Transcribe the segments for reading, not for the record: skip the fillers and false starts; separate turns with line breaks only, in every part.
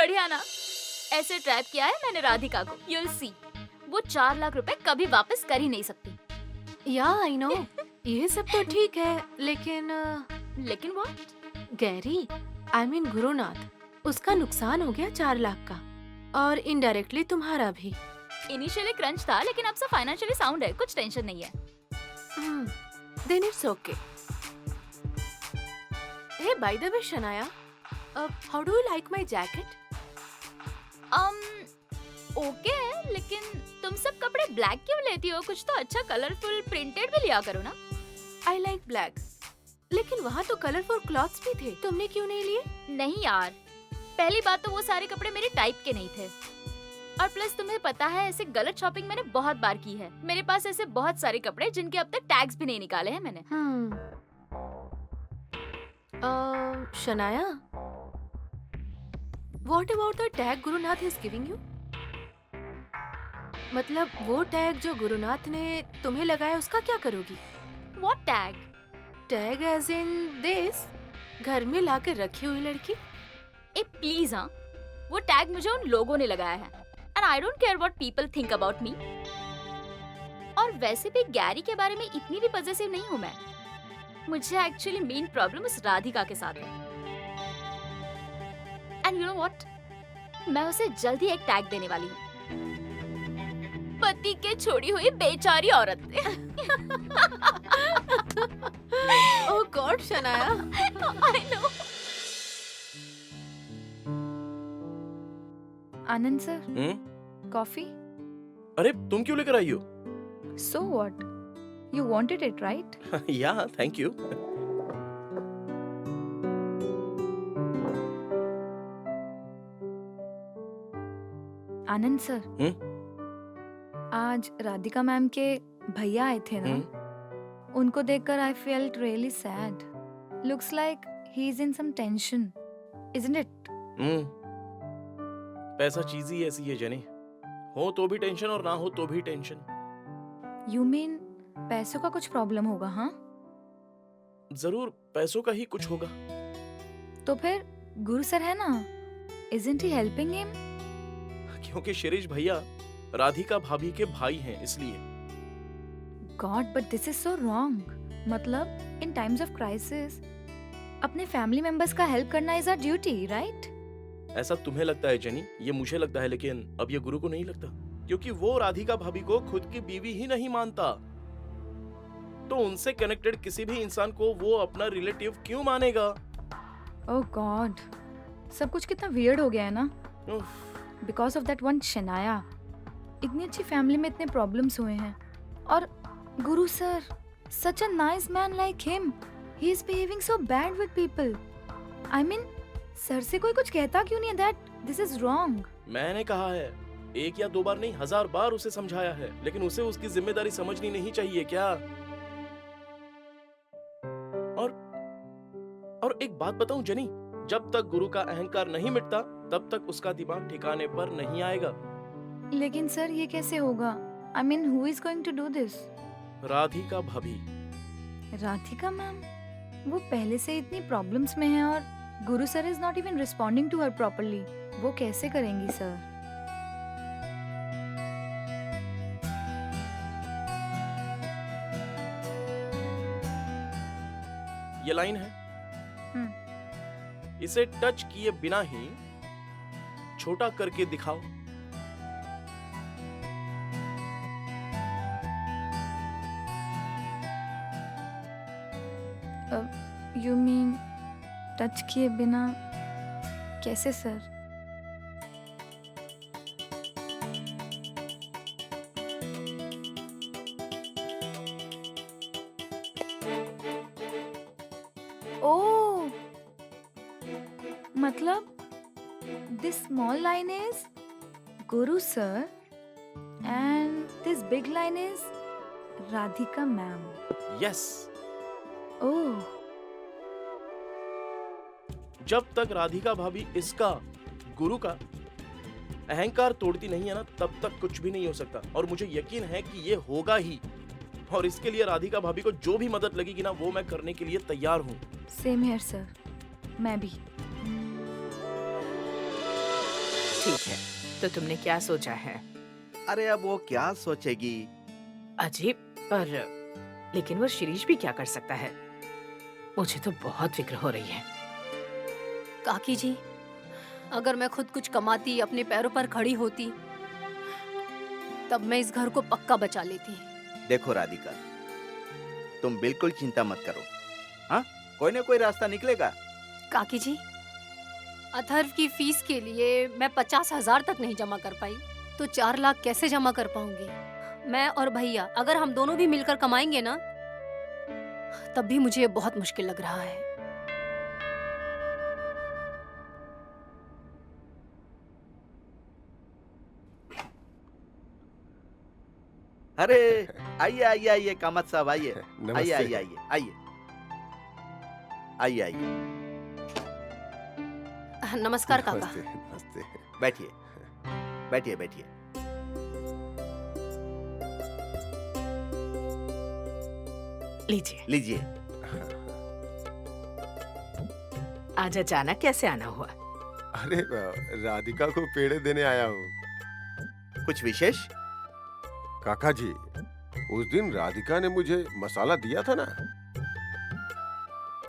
बढ़िया ना, ऐसे ट्रैप किया है मैंने राधिका को। You'll see, वो 4 लाख रुपए कभी वापस कर ही नहीं सकती।
या आई नो, ये सब तो ठीक है, लेकिन
लेकिन वो
गैरी, आई मीन गुरुनाथ, उसका नुकसान हो गया 4 लाख का, और इनडायरेक्टली तुम्हारा भी।
इनिशियली क्रंच था, लेकिन अब से फाइनेंशियली साउंड है, कुछ टेंशन नहीं है।
Then it's okay. Hey by the way Shanaya, how do you like my jacket?
Okay है, लेकिन तुम सब कपड़े ब्लैक क्यों लेती हो? कुछ तो अच्छा कलरफुल प्रिंटेड भी लिया करो ना।
आई लाइक ब्लैक, लेकिन वहाँ तो कलरफुल क्लॉथ्स भी थे, तुमने क्यों नहीं लिए?
नहीं यार, पहली बात तो वो सारे कपड़े मेरे टाइप के नहीं थे, और प्लस तुम्हें पता है ऐसे गलत शॉपिंग मैंने बहुत बार की है। मेरे पास ऐसे बहुत सारे कपड़े जिनके अब तक टैग्स भी नहीं निकाले हैं मैंने।
Shanaya, what about the tag Gurunath is giving you? मतलब वो टैग जो गुरुनाथ ने तुम्हें लगाया, उसका क्या करोगी?
What tag?
Tag as in this, घर में लाकर रखी हुई लड़की।
ए प्लीज हाँ, वो टैग मुझे उन लोगों ने लगाया है, and I don't care what people think about me. और वैसे भी गैरी के बारे में इतनी भी पजेसिव नहीं हूँ मैं। मुझे एक्चुअली मेन प्रॉब्लम उस राधिका के साथ है। And you know what? मैं उसे जल्दी एक टैग देने वाली हूँ, पति के छोड़ी हुई बेचारी औरत।
Oh god Shanaya.
I know.
Anand sir, coffee?
अरे तुम क्यों लेकर आई हो?
So what? You wanted it, right?
या थैंक यू।
आनंद सर, आज राधिका मैम के भैया आए थे ना, उनको देखकर I felt really sad. Looks like he is in some tension, isn't it?
पैसा चीज ही ऐसी है जनी, हो तो भी टेंशन और ना हो तो भी टेंशन।
यू मीन पैसों का कुछ प्रॉब्लम होगा? हाँ,
जरूर पैसों का ही कुछ होगा।
तो फिर गुरु सर है ना, इजंट ही हेल्पिंग हिम?
क्योंकि शिरीष भैया राधिका भाभी के भाई हैं, इसलिए।
God, but this is so wrong. मतलब इन टाइम्स ऑफ क्राइसिस अपने फैमिली मेंबर्स का हेल्प करना इज आवर ड्यूटी, राइट?
ऐसा तुम्हें लगता है जनी, ये मुझे लगता है, लेकिन अब ये गुरु को नहीं लगता, क्योंकि वो राधिका भाभी को खुद की बीवी ही नहीं मानता, तो उनसे कनेक्टेड किसी भी इंसान को वो अपना रिलेटिव क्यों मानेगा?
ओह गॉड, सब कुछ कितना वियर्ड हो गया है ना, because of that one Shanaya. इतनी अच्छी फैमिली में इतने प्रॉब्लम्स हुए हैं, और Guru sir, such a nice man like him, he is behaving so bad with people. I mean, sir से कोई कुछ कहता क्यों नहीं है दैट दिस इज रॉन्ग?
मैंने कहा है, 1 या 2 बार नहीं 1000 बार उसे समझाया है, लेकिन उसे उसकी जिम्मेदारी समझनी नहीं चाहिए क्या? और एक बात बताऊं जनी, जब तक गुरु का अहंकार नहीं मिटता तब तक उसका दिमाग ठिकाने पर नहीं आएगा।
लेकिन सर ये कैसे होगा? I mean, who is going to do this?
Radhika भाभी।
राधिका मैम, वो पहले से इतनी प्रॉब्लम्स में है, और Guru sir is not even responding to her properly. वो कैसे करेंगी सर?
ये लाइन है, इसे टच किए बिना ही छोटा करके दिखाओ।
यू मीन टच किए बिना? कैसे सर? ओह, मतलब this small line is Guru sir and this big line is Radhika ma'am.
Yes.
Oh,
जब तक राधिका भाभी इसका गुरु का अहंकार तोड़ती नहीं है ना, तब तक कुछ भी नहीं हो सकता, और मुझे यकीन है कि ये होगा ही, और इसके लिए राधिका भाभी को जो भी मदद लगेगी ना, वो मैं करने के लिए तैयार हूँ।
same here sir. मैं भी।
ठीक है, तो तुमने क्या सोचा है?
अरे अब वो क्या सोचेगी?
अजीब, पर लेकिन वो शिरीष भी क्या कर सकता है? मुझे तो बहुत फिक्र हो रही है।
काकी जी, अगर मैं खुद कुछ कमाती, अपने पैरों पर खड़ी होती, तब मैं इस घर को पक्का बचा लेती।
देखो राधिका, तुम बिल्कुल चिंता मत करो। हाँ, कोई ना कोई रास्ता निकलेगा।
काकी जी, अथर्व की फीस के लिए मैं 50,000 तक नहीं जमा कर पाई, तो 4 लाख कैसे जमा कर पाऊंगी? मैं और भैया अगर हम दोनों भी मिलकर कमाएंगे ना, तब भी मुझे बहुत मुश्किल लग रहा है।
अरे आइए आइए आइए कामत साहब, आइए आइए
नमस्ते।
आइए आइए आइए आइए आइए,
नमस्कार काका।
नमस्ते नमस्ते।
बैठिए बैठिए बैठिए।
लीजिए।
लीजिए।
आज अचानक कैसे आना हुआ?
अरे राधिका को पेड़े देने आया हूँ।
कुछ विशेष?
काका जी, उस दिन राधिका ने मुझे मसाला दिया था ना,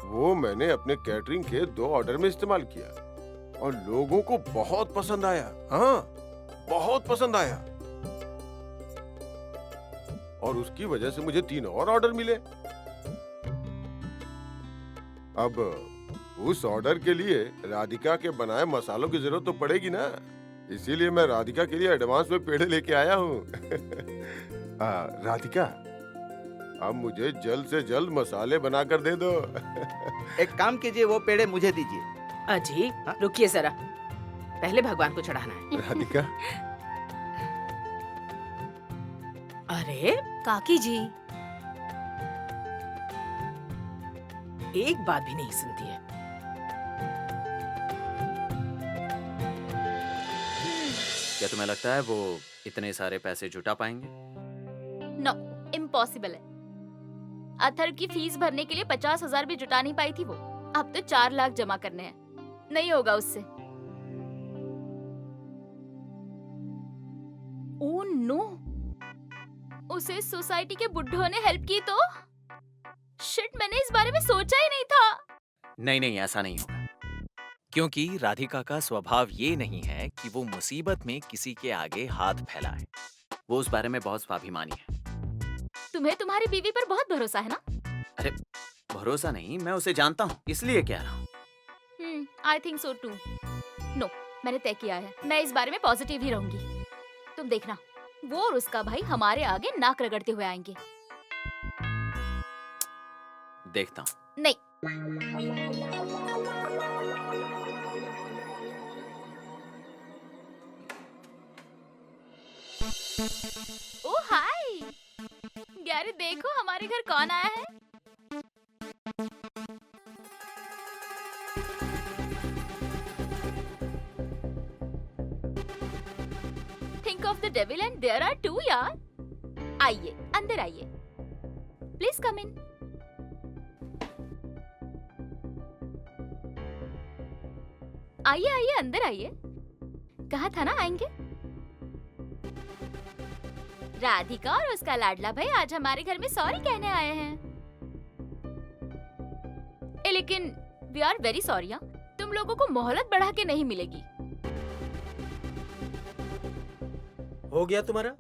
वो मैंने अपने कैटरिंग के 2 ऑर्डर में इस्तेमाल किया और लोगों को बहुत पसंद आया। हाँ, बहुत पसंद आया। और उसकी वजह से मुझे 3 और ऑर्डर मिले। अब उस ऑर्डर के लिए राधिका के बनाए मसालों की जरूरत तो पड़ेगी ना, इसीलिए मैं राधिका के लिए एडवांस में पेड़े लेके आया हूँ। राधिका, अब मुझे जल्द से जल्द मसाले बनाकर दे दो।
एक काम कीजिए, वो पेड़े मुझे दीजिए।
अजीब,
हाँ?
रुकिए जरा, पहले भगवान को चढ़ाना है।
राधिका,
अरे
काकी जी,
एक बात भी नहीं सुनती है।
क्या तुम्हें लगता है वो इतने सारे पैसे जुटा पाएंगे?
नो, इम्पॉसिबल है। अथर्व की फीस भरने के लिए 50,000 भी जुटा नहीं पाई थी वो। अब तो 4 लाख जमा करने हैं। नहीं होगा उससे। ओह नो, उसे सोसाइटी के बुड्ढों ने हेल्प की तो? शिट, मैंने इस बारे में सोचा ही नहीं था।
नहीं, ऐसा नहीं होगा, क्योंकि राधिका का स्वभाव ये नहीं है कि वो मुसीबत में किसी के आगे हाथ फैलाए। वो उस बारे में बहुत स्वाभिमानी है।
तुम्हें तुम्हारी बीवी पर बहुत भरोसा है ना?
अरे भरोसा नहीं, मैं उसे जानता हूँ, इसलिए कह रहा हूँ।
I think so too. No, मैंने तय किया है, मैं इस बारे में पॉजिटिव ही रहूंगी। तुम देखना, वो और उसका भाई हमारे आगे नाक रगड़ते हुए आएंगे।
देखता हूँ।
नहीं। ओ हाय, गैरी देखो हमारे घर कौन आया है। Think of the devil and there are 2 यार। आइए, अंदर आइए, प्लीज कम इन। आइए आइए, अंदर आइए। कहा था ना आएंगे। राधिका और उसका लाडला भाई आज हमारे घर में सॉरी कहने आए हैं। लेकिन वी आर वेरी सॉरी। तुम लोगों को मोहलत बढ़ा के नहीं मिलेगी।
हो गया तुम्हारा?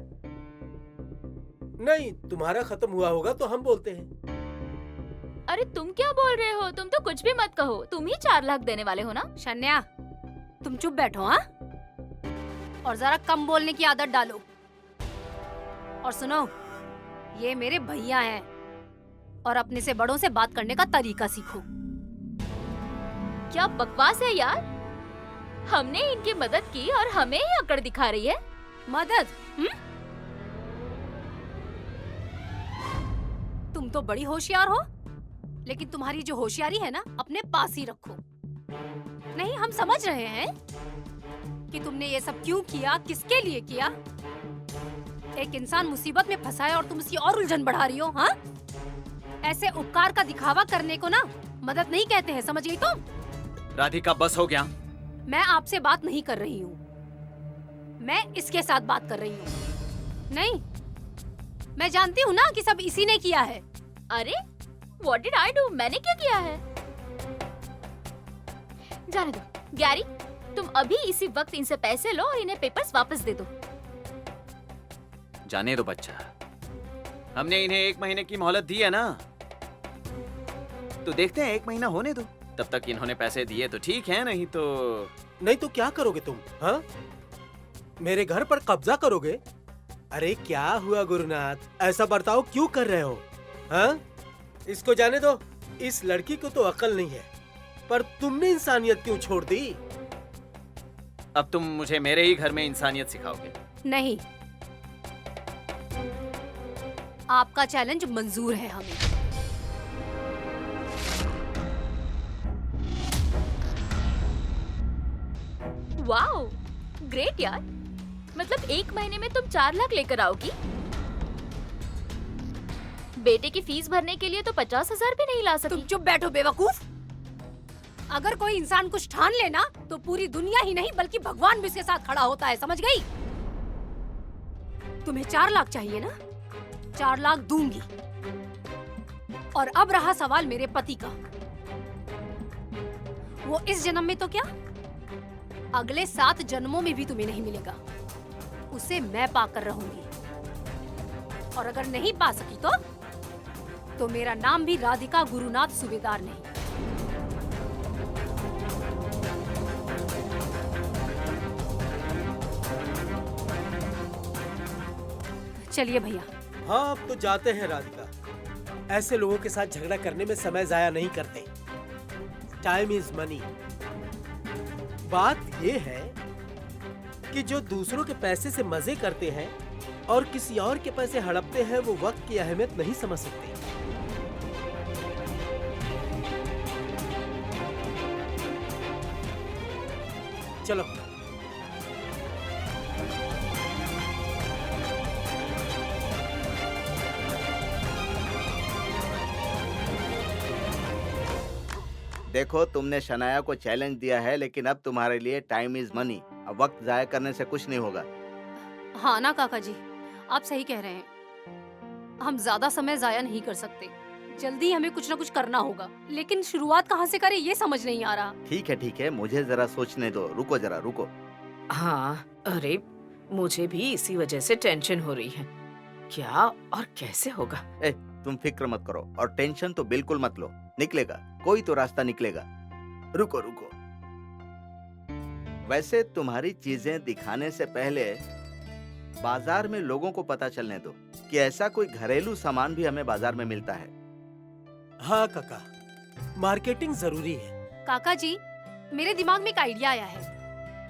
नहीं, तुम्हारा खत्म हुआ होगा तो हम बोलते हैं।
अरे तुम क्या बोल रहे हो? तुम तो कुछ भी मत कहो। तुम ही 4 लाख देने वाले हो ना?
शन्या, तुम चुप बैठो। हाँ, और जरा कम बोलने की आदत डालो। और सुनो, ये मेरे भैया हैं और अपने से बड़ों से बात करने का तरीका सीखो।
क्या बकवास है यार। हमने इनकी मदद की और हमें ही अकड़ दिखा रही है।
मदद? तुम तो बड़ी होशियार हो, लेकिन तुम्हारी जो होशियारी है ना, अपने पास ही रखो। नहीं, हम समझ रहे हैं कि तुमने ये सब क्यों किया, किसके लिए किया। एक इंसान मुसीबत में फंसा है और तुम उसकी और उलझन बढ़ा रही हो। हाँ, ऐसे उपकार का दिखावा करने को ना मदद नहीं कहते हैं, समझ गई तुम?
राधिका, बस हो गया।
मैं आपसे बात नहीं कर रही हूँ। मैं इसके साथ बात कर रही हूँ। नहीं, मैं जानती हूँ ना कि सब इसी ने किया है।
अरे व्हाट डिड आई डू? मैंने क्या किया है? जाने दो गैरी, तुम अभी इसी वक्त इनसे पैसे लो और इन्हें पेपर्स वापस दे दो।
जाने दो बच्चा, हमने इन्हें 1 महीने की मोहलत दी है ना, तो देखते हैं 1 महीना होने दो, तब तक इन्होंने पैसे दिए तो ठीक है, नहीं तो
नहीं तो क्या करोगे तुम? हाँ, मेरे घर पर कब्जा करोगे? अरे क्या हुआ गुरुनाथ, ऐसा बर्ताव क्यों कर रहे हो? हाँ, इसको जाने दो। इस लड़की को तो अकल नहीं है, पर तुमने इंसानियत क्यों छोड़ दी?
अब तुम मुझे मेरे ही घर में इंसानियत सिखाओगे?
नहीं, आपका चैलेंज मंजूर है हमें।
वाओ, ग्रेट यार। मतलब 1 महीने में तुम 4 लाख लेकर आओगी? बेटे की फीस भरने के लिए तो 50,000 भी नहीं ला
तुम
सकी।
चुप बैठो बेवकूफ। अगर कोई इंसान कुछ ठान लेना तो पूरी दुनिया ही नहीं बल्कि भगवान भी उसके साथ खड़ा होता है, समझ गई? तुम्हें 4 लाख चाहिए ना? 4 लाख दूंगी। और अब रहा सवाल मेरे पति का, वो इस जन्म में तो क्या, अगले 7 जन्मों में भी तुम्हें नहीं मिलेगा। उसे मैं पाकर रहूंगी। और अगर नहीं पा सकी तो मेरा नाम भी राधिका गुरुनाथ सूबेदार नहीं। चलिए भैया।
हाँ, अब तो जाते हैं राधिका। ऐसे लोगों के साथ झगड़ा करने में समय जाया नहीं करते। Time is money. बात ये है कि जो दूसरों के पैसे से मजे करते हैं और किसी और के पैसे हड़पते हैं, वो वक्त की अहमियत नहीं समझ सकते। चलो।
देखो, तुमने शनाया को चैलेंज दिया है, लेकिन अब तुम्हारे लिए टाइम इज मनी। अब वक्त जाया करने से कुछ नहीं होगा।
हाँ ना काका जी, आप सही कह रहे हैं। हम ज्यादा समय जाया नहीं कर सकते। जल्दी हमें कुछ ना कुछ करना होगा, लेकिन शुरुआत कहाँ से करें ये समझ नहीं आ रहा।
ठीक है, मुझे जरा सोचने दो। रुको जरा, रुको।
हाँ, अरे मुझे भी इसी वजह से टेंशन हो रही है। क्या और कैसे होगा?
तुम फिक्र मत करो और टेंशन तो बिल्कुल मत लो। निकलेगा, कोई तो रास्ता निकलेगा। रुको। वैसे तुम्हारी चीजें दिखाने से पहले बाजार में लोगों को पता चलने दो कि ऐसा कोई घरेलू सामान भी हमें बाजार में मिलता है।
हाँ काका, मार्केटिंग जरूरी है।
काका जी, मेरे दिमाग में एक आइडिया आया है।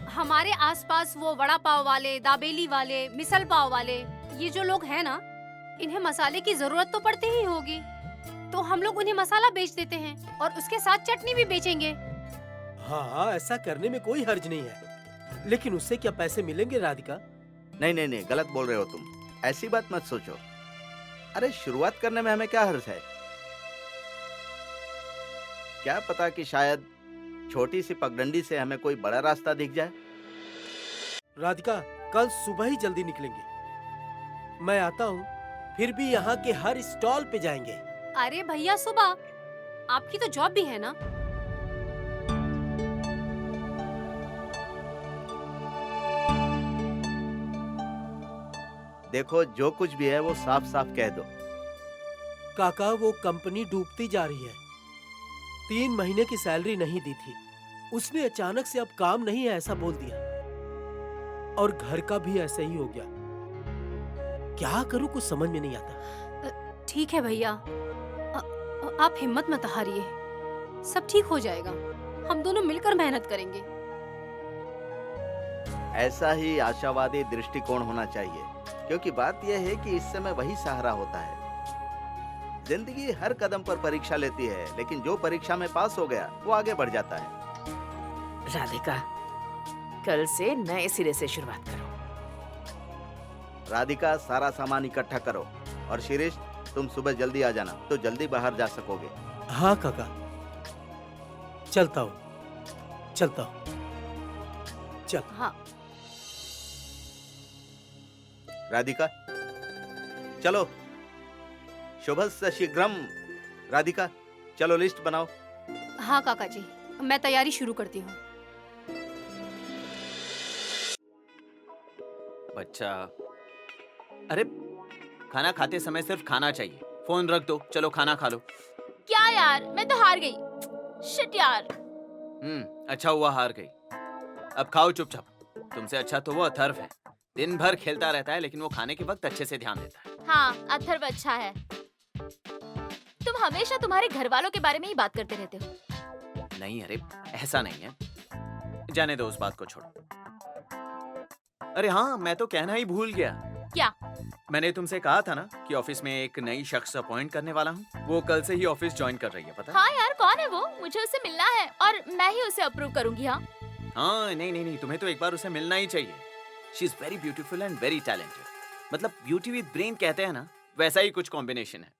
हमारे आसपास वो वड़ा पाव वाले, दाबेली वाले, मिसल पाव वाले, ये जो लोग हैं ना, इन्हें मसाले की जरूरत तो पड़ती ही होगी। तो हम लोग उन्हें मसाला बेच देते हैं और उसके साथ चटनी भी बेचेंगे।
हाँ, ऐसा करने में कोई हर्ज नहीं है, लेकिन उससे क्या पैसे मिलेंगे राधिका?
नहीं, गलत बोल रहे हो तुम। ऐसी बात मत सोचो। अरे शुरुआत करने में हमें क्या हर्ज है? क्या पता कि शायद छोटी सी पगडंडी से हमें कोई बड़ा रास्ता दिख जाए।
राधिका, कल सुबह ही जल्दी निकलेंगे। मैं आता हूँ, फिर भी यहाँ के हर स्टॉल पे जाएंगे।
अरे भैया, सुबह आपकी तो जॉब भी है ना।
देखो, जो कुछ भी है वो साफ साफ कह दो।
काका, वो कंपनी डूबती जा रही है। 3 महीने की सैलरी नहीं दी थी। उसने अचानक से अब काम नहीं है ऐसा बोल दिया, और घर का भी ऐसा ही हो गया। क्या करूं, कुछ समझ में नहीं आता।
ठीक है भैया, आप हिम्मत मत हारिए, सब ठीक हो जाएगा। हम दोनों मिलकर मेहनत करेंगे।
ऐसा ही आशावादी दृष्टिकोण होना चाहिए, क्योंकि बात यह है कि इस समय वही सहारा होता है। जिंदगी हर कदम पर परीक्षा लेती है, लेकिन जो परीक्षा में पास हो गया वो आगे बढ़ जाता है।
राधिका, कल से नए सिरे से शुरुआत करो।
राधिका, सारा सामान इकट्ठा करो, और शिरीष, तुम सुबह जल्दी आ जाना, तो जल्दी बाहर जा सकोगे।
हाँ काका, चलता हूँ। चल।
हाँ।
राधिका, चलो। शुभस्य शीघ्रम। राधिका, चलो लिस्ट बनाओ।
हाँ काका जी, मैं तैयारी शुरू करती हूँ।
बच्चा, अरे खाना खाते समय सिर्फ खाना चाहिए, फोन रख दो, चलो खाना खा लो।
क्या यार, मैं तो हार गई। शिट यार।
अच्छा हुआ हार गई। अब खाओ चुपचाप। तुमसे अच्छा तो वो अथर्व है, दिन भर खेलता रहता है लेकिन वो खाने के वक्त अच्छे से ध्यान देता है।
हाँ, अथर्व अच्छा है। तुम हमेशा तुम्हारे घर वालों के बारे में ही बात करते रहते हो।
नहीं अरे, ऐसा नहीं है, जाने दो उस बात को छोड़ो। अरे हाँ, मैं तो कहना ही भूल गया।
क्या?
मैंने तुमसे कहा था ना कि ऑफिस में एक नई शख्स अपॉइंट करने वाला हूँ। वो कल से ही ऑफिस ज्वाइन कर रही है, पता?
हाँ यार, कौन है वो? मुझे उससे मिलना है और मैं ही उसे अप्रूव करूंगी। हाँ
नहीं, तुम्हें तो एक बार उसे मिलना ही चाहिए। She is very beautiful and very talented. मतलब ब्यूटी विद ब्रेन कहते हैं ना, वैसा ही कुछ कॉम्बिनेशन है।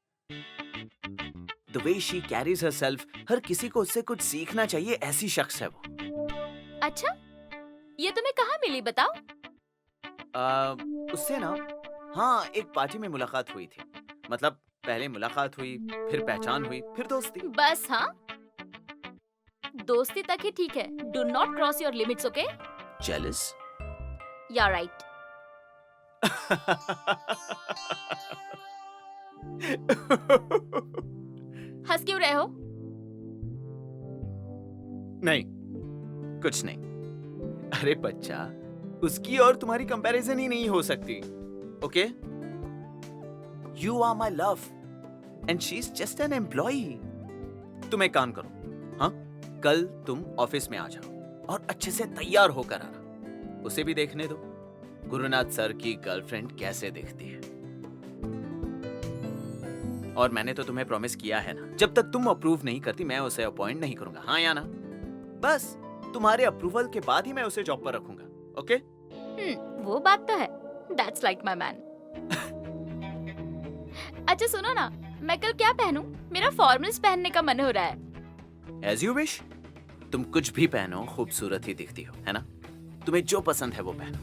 The way she carries herself, हर किसी को उससे कुछ सीखना चाहिए, ऐसी शख्स है वो।
अच्छा, ये तुम्हें कहाँ मिली बताओ?
उससे ना, हाँ, एक पार्टी में मुलाकात हुई थी। मतलब पहले मुलाकात हुई, फिर पहचान हुई, फिर दोस्ती।
बस? हाँ, दोस्ती तक ही ठीक है। Do not cross your limits, okay?
Jealous?
You are right. हंस क्यों रहे हो?
नहीं, कुछ नहीं। अरे बच्चा, उसकी और तुम्हारी कंपैरिजन ही नहीं हो सकती, okay? You are my love and she is just an employee. तुम एक काम करो, हाँ, कल तुम ऑफिस में आ जाओ और अच्छे से तैयार होकर आना। उसे भी देखने दो गुरुनाथ सर की गर्लफ्रेंड कैसे दिखती है। और मैंने तो तुम्हें प्रॉमिस किया है ना, जब तक तुम अप्रूव नहीं करती मैं उसे अपॉइंट नहीं करूंगा। हाँ या ना? बस तुम्हारे अप्रूवल के बाद ही मैं उसे जॉब पर रखूंगा, ओके?
वो बात तो है। That's like my man. अच्छा सुनो ना, मैं कल क्या पहनूं? मेरा फॉर्मल्स पहनने का मन हो रहा है।
As you wish. तुम कुछ भी पहनो, खूबसूरत ही दिखती हो, है ना? तुम्हें जो पसंद है वो पहनो।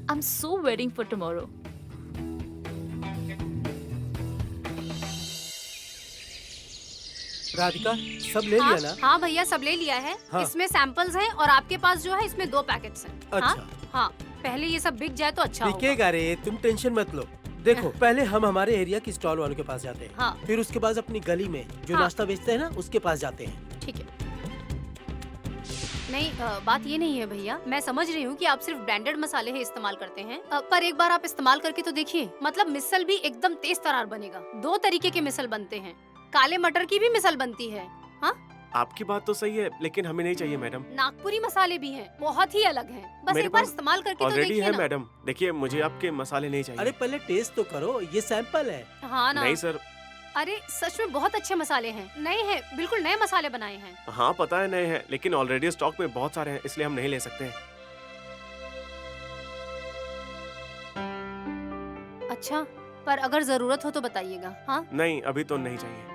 I'm so waiting for tomorrow.
Radhika, सब ले लिया ना?
हाँ भैया, सब ले लिया है।
हाँ।
इसमें सैंपल्स हैं और आपके पास जो है इसमें 2 पैकेट्स हैं।
अच्छा।
हाँ, पहले ये सब बिक जाए तो अच्छा होगा।
बिकेगा रे, तुम टेंशन मत लो। देखो, पहले हम हमारे एरिया की स्टॉल वालों के पास जाते हैं।
हाँ।
फिर उसके बाद अपनी गली में जो
हाँ।
नाश्ता बेचते हैं ना, उसके पास जाते हैं।
ठीक है। नहीं, बात ये नहीं है भैया, मैं समझ रही हूँ कि आप सिर्फ ब्रांडेड मसाले ही इस्तेमाल करते हैं, पर एक बार आप इस्तेमाल करके तो देखिए, मतलब मिसल भी एकदम तेज तरार बनेगा। 2 तरीके के मिसल बनते हैं, काले मटर की भी मिसल बनती है। हाँ,
आपकी बात तो सही है, लेकिन हमें नहीं चाहिए मैडम।
नागपुरी मसाले भी हैं, बहुत ही अलग हैं। बस
मेरे
एक बार
पास
इस्तेमाल करके तो
ऑलरेडी
देखिए
है
ना।
मैडम। देखिए, मुझे आपके मसाले नहीं चाहिए।
अरे पहले टेस्ट तो करो, ये सैंपल है।
हाँ ना।
नहीं सर।
अरे सच में बहुत अच्छे मसाले हैं, नए हैं, बिल्कुल नए मसाले बनाए हैं।
हाँ पता है नए हैं, लेकिन ऑलरेडी स्टॉक में बहुत सारे हैं, इसलिए हम नहीं ले सकते हैं।
अच्छा, पर अगर जरूरत हो तो बताइएगा। हाँ,
नहीं, अभी तो नहीं चाहिए।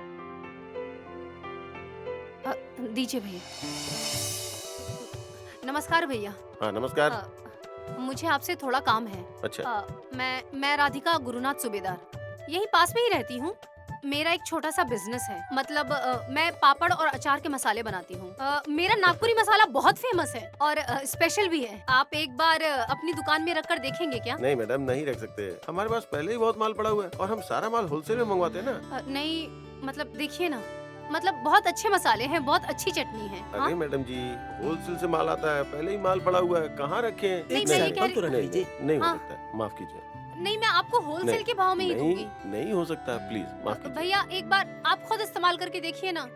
दीजिए भैया। नमस्कार भैया।
हाँ नमस्कार।
मुझे आपसे थोड़ा काम है।
अच्छा।
मैं राधिका गुरुनाथ सूबेदार, यही पास में ही रहती हूँ। मेरा एक छोटा सा बिजनेस है, मतलब मैं पापड़ और अचार के मसाले बनाती हूँ। मेरा नागपुरी मसाला बहुत फेमस है और स्पेशल भी है। आप एक बार अपनी दुकान में रखकर देखेंगे क्या?
नहीं मैडम, नहीं रख सकते। हमारे पास पहले ही बहुत माल पड़ा हुआ है और हम सारा माल होलसेल में मंगवाते हैं ना।
नहीं, मतलब देखिए ना, मतलब बहुत अच्छे मसाले हैं, बहुत अच्छी चटनी है।
अरे
हाँ?
मैडम जी, होलसेल से माल आता है, पहले ही माल पड़ा हुआ है, कहाँ रखे?
नहीं, मैं ये कह रही-
तो रख लीजिए।
नहीं हो
हाँ।
सकता है, माफ कीजिए।
नहीं, मैं आपको होलसेल
नहीं,
के भाव में ही
नहीं,
दूंगी।
नहीं हो सकता, प्लीज माफ कीजिए।
भैया एक बार आप खुद इस्तेमाल करके देखिए ना।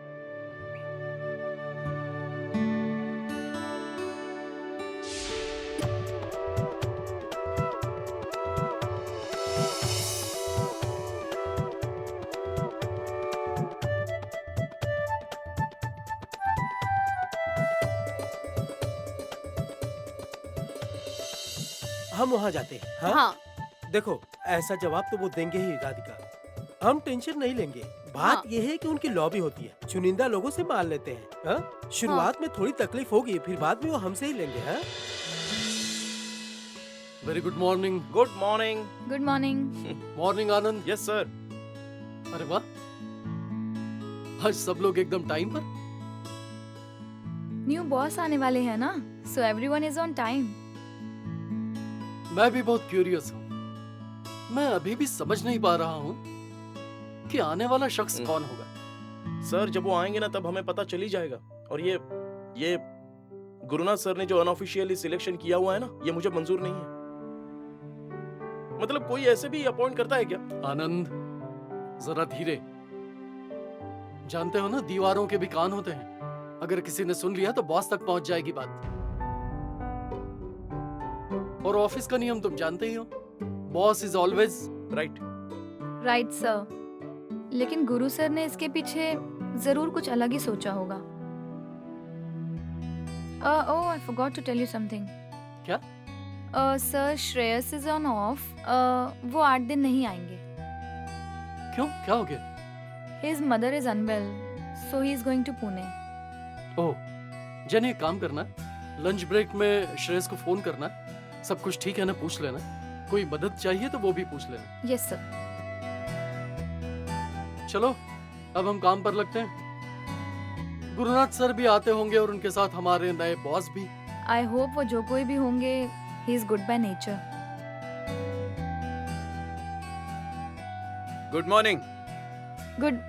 हम वहाँ जाते हैं। हाँ?
हाँ,
देखो, ऐसा जवाब तो वो देंगे ही राधिका, हम टेंशन नहीं लेंगे। बात
हाँ।
ये है कि उनकी लॉबी होती है, चुनिंदा लोगों से माल लेते हैं। हाँ? शुरुआत में थोड़ी तकलीफ होगी, फिर बाद में वो हमसे ही लेंगे। हाँ? Very good morning.
Good morning.
Good morning.
Morning Anand.
Yes sir.
अरे वाह, आज सब लोग एकदम टाइम पर।
न्यू बॉस आने वाले हैं ना, so everyone is on time.
मैं भी बहुत क्यूरियस हूँ। मैं अभी भी समझ नहीं पा रहा हूँ कि आने वाला शख्स कौन होगा।
सर जब वो आएंगे ना तब हमें पता चल ही जाएगा। और ये गुरुनाथ सर ने जो अनऑफिशियली सिलेक्शन किया हुआ है ना, ये मुझे मंजूर नहीं है। मतलब कोई ऐसे भी अपॉइंट करता है क्या?
आनंद, जरा धीरे। जानते हो ना, दीवारों के भी कान होते हैं। अगर किसी ने सुन लिया तो बॉस तक पहुंच जाएगी बात। और ऑफिस का नियम तुम जानते ही हो, boss is always
right.
Right sir, लेकिन गुरु सर ने इसके पीछे जरूर कुछ अलग ही सोचा होगा। Oh, I forgot to tell you something.
क्या?
Sir, Shreyas is on off. वो 8 दिन नहीं आएंगे।
क्यों, क्या हो गया?
His mother is unwell, so he is going to Pune.
Oh, Jenny एक काम करना, लंच ब्रेक में श्रेयस को फोन करना, सब कुछ ठीक है ना पूछ लेना, कोई मदद चाहिए तो वो भी पूछ लेना।
Yes sir.
चलो अब हम काम पर लगते हैं। गुरुनाथ सर भी आते होंगे और उनके साथ हमारे नए बॉस भी।
आई होप वो जो कोई भी होंगे, he is good by nature.
Good morning.
Good